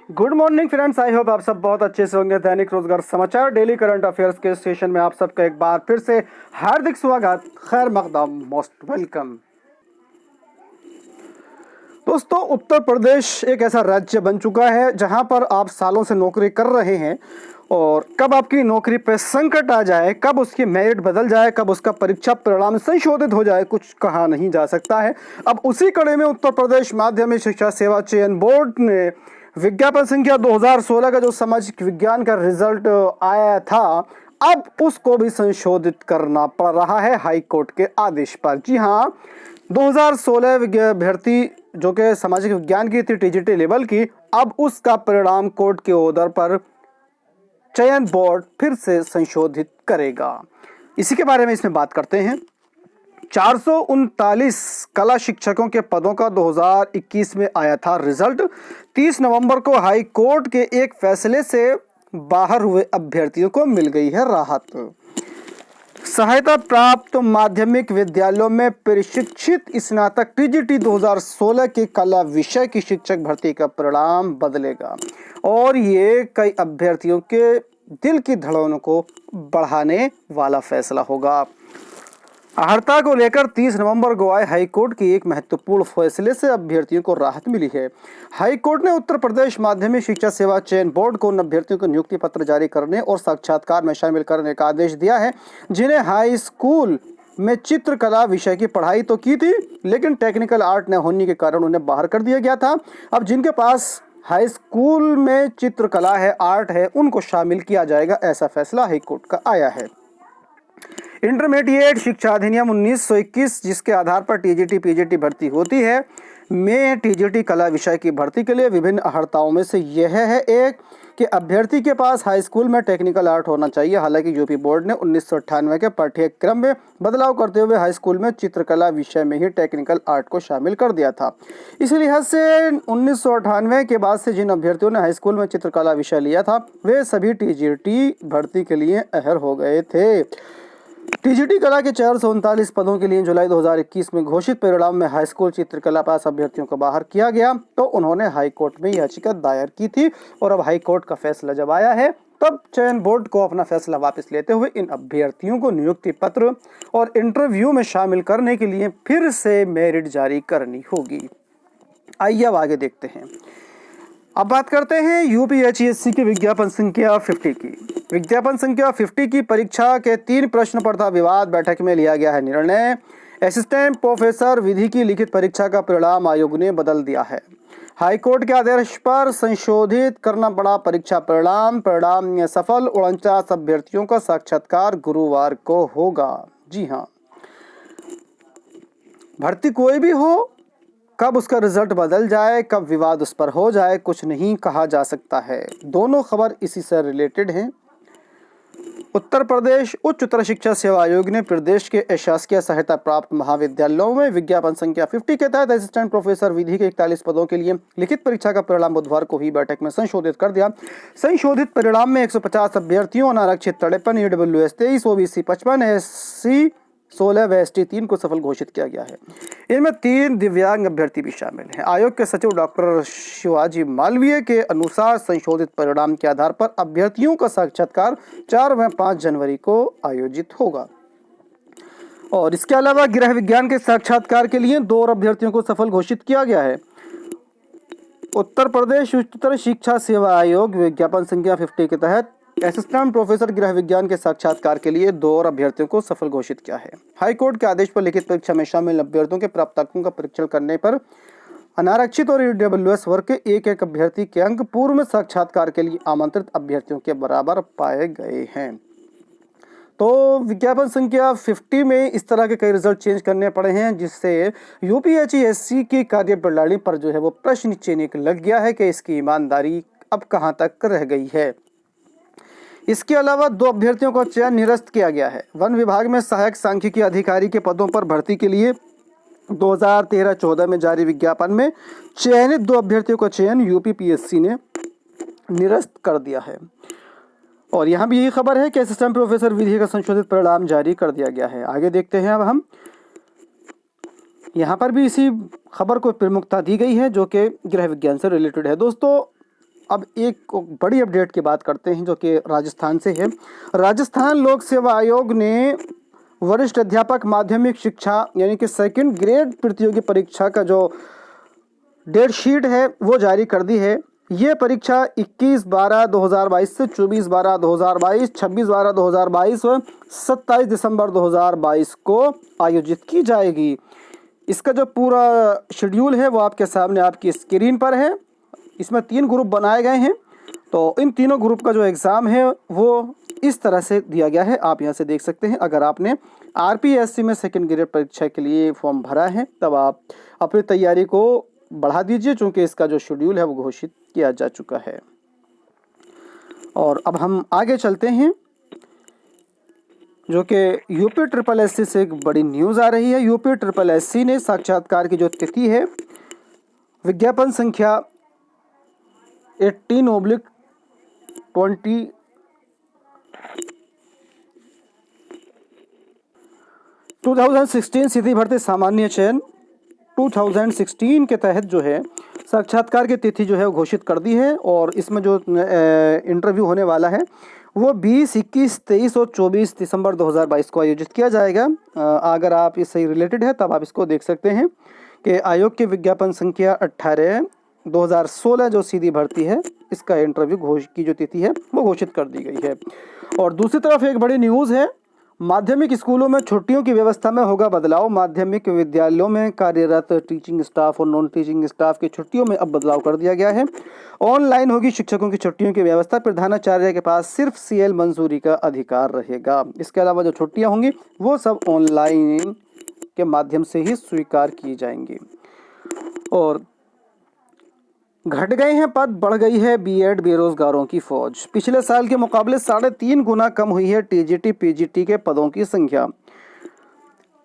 Good morning friends, I hope आप सब बहुत अच्छे से होंगे। दैनिक रोजगार समाचार डेली करंट अफेयर्स के सेशन में आप सबका एक बार फिर से हार्दिक स्वागत, खैर मकदम, मोस्ट वेलकम। दोस्तों, उत्तर प्रदेश एक ऐसा राज्य बन चुका है जहां पर आप सालों से नौकरी कर रहे हैं और कब आपकी नौकरी पे संकट आ जाए, कब उसकी मेरिट बदल जाए, कब उसका परीक्षा परिणाम संशोधित हो जाए, कुछ कहा नहीं जा सकता है। अब उसी कड़ी में उत्तर प्रदेश माध्यमिक शिक्षा सेवा चयन बोर्ड ने विज्ञापन संख्या 2016 का जो सामाजिक विज्ञान का रिजल्ट आया था, अब उसको भी संशोधित करना पड़ रहा है हाई कोर्ट के आदेश पर। जी हाँ, 2016 भर्ती जो कि सामाजिक विज्ञान की थी, टीजीटी लेवल की, अब उसका परिणाम कोर्ट के ऑर्डर पर चयन बोर्ड फिर से संशोधित करेगा। इसी के बारे में इसमें बात करते हैं। 439 कला शिक्षकों के पदों का 2021 में आया था रिजल्ट। 30 नवंबर को हाई कोर्ट के एक फैसले से बाहर हुए अभ्यर्थियों को मिल गई है राहत। सहायता प्राप्त माध्यमिक विद्यालयों में प्रशिक्षित स्नातक टीजीटी 2016 के कला विषय की शिक्षक भर्ती का परिणाम बदलेगा और ये कई अभ्यर्थियों के दिल की धड़कनों को बढ़ाने वाला फैसला होगा। अर्हता को लेकर 30 नवंबर को आए हाईकोर्ट के एक महत्वपूर्ण फैसले से अभ्यर्थियों को राहत मिली है। हाईकोर्ट ने उत्तर प्रदेश माध्यमिक शिक्षा सेवा चयन बोर्ड को उन अभ्यर्थियों को नियुक्ति पत्र जारी करने और साक्षात्कार में शामिल करने का आदेश दिया है जिन्हें हाई स्कूल में चित्रकला विषय की पढ़ाई तो की थी, लेकिन टेक्निकल आर्ट न होने के कारण उन्हें बाहर कर दिया गया था। अब जिनके पास हाई स्कूल में चित्रकला है, आर्ट है, उनको शामिल किया जाएगा, ऐसा फैसला हाईकोर्ट का आया है। इंटरमीडिएट शिक्षा अधिनियम 1921 जिसके आधार पर टीजीटी पीजीटी भर्ती होती है, में टीजीटी कला विषय की भर्ती के लिए विभिन्न अर्हताओं में से यह है एक कि अभ्यर्थी के पास हाई स्कूल में टेक्निकल आर्ट होना चाहिए। हालांकि यूपी बोर्ड ने 1998 के पाठ्यक्रम में बदलाव करते हुए हाई स्कूल में चित्रकला विषय में ही टेक्निकल आर्ट को शामिल कर दिया था। इसी लिहाज से 1998 के बाद से जिन अभ्यर्थियों ने हाई स्कूल में चित्रकला विषय लिया था वे सभी टीजीटी भर्ती के लिए अहल हो गए थे। टीजीटी कला के 439 पदों के लिए जुलाई 2021 में घोषित परिणाम में हाई स्कूल चित्रकला पास अभ्यर्थियों को बाहर किया गया, तो उन्होंने हाई कोर्ट में याचिका दायर की थी और अब हाई कोर्ट का फैसला जब आया है तब चयन बोर्ड को अपना फैसला वापस लेते हुए इन अभ्यर्थियों को नियुक्ति पत्र और इंटरव्यू में शामिल करने के लिए फिर से मेरिट जारी करनी होगी। आइए अब आगे देखते हैं। अब बात करते हैं यूपीएचईएससी की विज्ञापन संख्या 50 की। विज्ञापन संख्या 50 की परीक्षा के 3 प्रश्न पर था विवाद, बैठक में लिया गया है निर्णय। असिस्टेंट प्रोफेसर विधि की लिखित परीक्षा का परिणाम आयोग ने बदल दिया है। हाईकोर्ट के आदेश पर संशोधित करना पड़ा परीक्षा परिणाम में सफल 49 अभ्यर्थियों का साक्षात्कार गुरुवार को होगा। जी हाँ, भर्ती कोई भी हो, कब उसका रिजल्ट बदल जाए, कब विवाद उस पर हो जाए, कुछ नहीं कहा जा सकता है। दोनों खबर इसी से रिलेटेड हैं। उत्तर प्रदेश उच्चतर शिक्षा सेवा आयोग ने प्रदेश के अशासकीय सहायता प्राप्त महाविद्यालयों में विज्ञापन संख्या 50 के तहत असिस्टेंट प्रोफेसर विधि के 41 पदों के लिए लिखित परीक्षा का परिणाम बुधवार को हुई बैठक में संशोधित कर दिया। संशोधित परिणाम में 150 अभ्यर्थियों, अनारक्षित 53, ईडब्ल्यूएस 23, ओबीसी 55, एससी 16 व एसटी 3 को सफल घोषित किया गया है। इनमें 3 दिव्यांग अभ्यर्थी भी शामिल हैं। आयोग के सचिव डॉक्टर शिवाजी मालवीय के अनुसार संशोधित परिणाम के आधार पर अभ्यर्थियों का साक्षात्कार 4 व 5 जनवरी को आयोजित होगा। और इसके अलावा गृह विज्ञान के साक्षात्कार के लिए 2 अभ्यर्थियों को सफल घोषित किया गया है। उत्तर प्रदेश उच्चतर शिक्षा सेवा आयोग विज्ञापन संख्या 50 के तहत असिस्टेंट प्रोफेसर गृह विज्ञान के साक्षात्कार के लिए 2 और अभ्यर्थियों को सफल घोषित किया है। हाईकोर्ट के आदेश पर लिखित परीक्षा में शामिल अभ्यर्थियों के प्राप्त अंकों का परीक्षण करने पर अनारक्षित और ईडब्ल्यूएस वर्ग के एक अभ्यर्थी के अंक पूर्व में साक्षात्कार के लिए आमंत्रित अभ्यर्थियों के बराबर पाए गए हैं। तो विज्ञापन संख्या 50 में इस तरह के कई रिजल्ट चेंज करने पड़े हैं, जिससे यूपीएचईएससी की कार्यप्रणाली पर जो है वो प्रश्न चिन्ह लग गया है कि इसकी ईमानदारी अब कहां तक रह गई है। इसके अलावा 2 अभ्यर्थियों का चयन निरस्त किया गया है। वन विभाग में सहायक सांख्यिकी अधिकारी के पदों पर भर्ती के लिए 2013-14 में जारी विज्ञापन में चयनित 2 अभ्यर्थियों का चयन यूपीपीएससी ने निरस्त कर दिया है। और यहाँ भी यही खबर है कि असिस्टेंट प्रोफेसर विधि का संशोधित परिणाम जारी कर दिया गया है। आगे देखते हैं अब हम। यहाँ पर भी इसी खबर को प्रमुखता दी गई है जो कि गृह विज्ञान से रिलेटेड है। दोस्तों, अब एक बड़ी अपडेट की बात करते हैं जो कि राजस्थान से है। राजस्थान लोक सेवा आयोग ने वरिष्ठ अध्यापक माध्यमिक शिक्षा यानी कि सेकंड ग्रेड प्रतियोगी परीक्षा का जो डेट शीट है वो जारी कर दी है। ये परीक्षा 21/12/2022 से 24/12/2022, 26/12/2022 व 27 दिसंबर 2022 को आयोजित की जाएगी। इसका जो पूरा शेड्यूल है वो आपके सामने आपकी स्क्रीन पर है। इसमें 3 ग्रुप बनाए गए हैं, तो इन तीनों ग्रुप का जो एग्ज़ाम है वो इस तरह से दिया गया है, आप यहाँ से देख सकते हैं। अगर आपने आरपीएससी में सेकंड ग्रेड परीक्षा के लिए फॉर्म भरा है तब आप अपनी तैयारी को बढ़ा दीजिए, चूँकि इसका जो शेड्यूल है वो घोषित किया जा चुका है। और अब हम आगे चलते हैं जो कि यूपी ट्रिपल एससी से एक बड़ी न्यूज़ आ रही है। यूपी ट्रिपल एससी ने साक्षात्कार की जो तिथि है विज्ञापन संख्या 18/20 2016 सीधी भर्ती सामान्य चयन 2016 के तहत जो है साक्षात्कार की तिथि जो है वो घोषित कर दी है। और इसमें जो इंटरव्यू होने वाला है वो 20, 21, 23 और 24 दिसंबर 2022 को आयोजित किया जाएगा। अगर आप इससे रिलेटेड है तब आप इसको देख सकते हैं कि आयोग के विज्ञापन संख्या 18/2016 जो सीधी भर्ती है इसका इंटरव्यू की जो तिथि है वो घोषित कर दी गई है। और दूसरी तरफ एक बड़ी न्यूज़ है, माध्यमिक स्कूलों में छुट्टियों की व्यवस्था में होगा बदलाव। माध्यमिक विद्यालयों में कार्यरत टीचिंग स्टाफ और नॉन टीचिंग स्टाफ की छुट्टियों में अब बदलाव कर दिया गया है। ऑनलाइन होगी शिक्षकों की छुट्टियों की व्यवस्था। प्रधानाचार्य के पास सिर्फ सीएल मंजूरी का अधिकार रहेगा। इसके अलावा जो छुट्टियां होंगी वो सब ऑनलाइन के माध्यम से ही स्वीकार की जाएंगी। और घट गए हैं पद, बढ़ गई है बीएड बेरोजगारों की फौज। पिछले साल के मुकाबले 3.5 गुना कम हुई है टीजीटी पीजीटी के पदों की संख्या।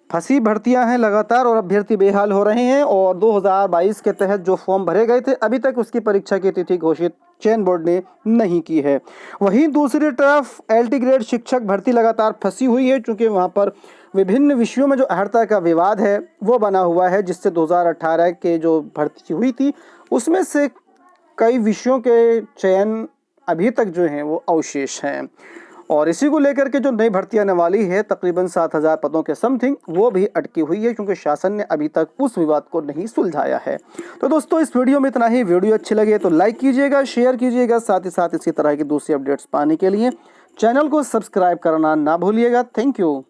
फंसी भर्तियां हैं लगातार और अभ्यर्थी बेहाल हो रहे हैं। और 2022 के तहत जो फॉर्म भरे गए थे अभी तक उसकी परीक्षा की तिथि घोषित चयन बोर्ड ने नहीं की है। वहीं दूसरी तरफ एलटी ग्रेड शिक्षक भर्ती लगातार फंसी हुई है, क्योंकि वहां पर विभिन्न विषयों में जो अहर्ता का विवाद है वो बना हुआ है, जिससे 2018 के जो भर्ती हुई थी उसमें से कई विषयों के चयन अभी तक जो हैं वो अवशेष हैं। और इसी को लेकर के जो नई भर्ती आने वाली है तकरीबन 7,000 पदों के समथिंग वो भी अटकी हुई है, क्योंकि शासन ने अभी तक उस विवाद को नहीं सुलझाया है। तो दोस्तों इस वीडियो में इतना ही। वीडियो अच्छी लगे तो लाइक कीजिएगा, शेयर कीजिएगा, साथ ही साथ इसी तरह की दूसरी अपडेट्स पाने के लिए चैनल को सब्सक्राइब करना ना भूलिएगा। Thank you.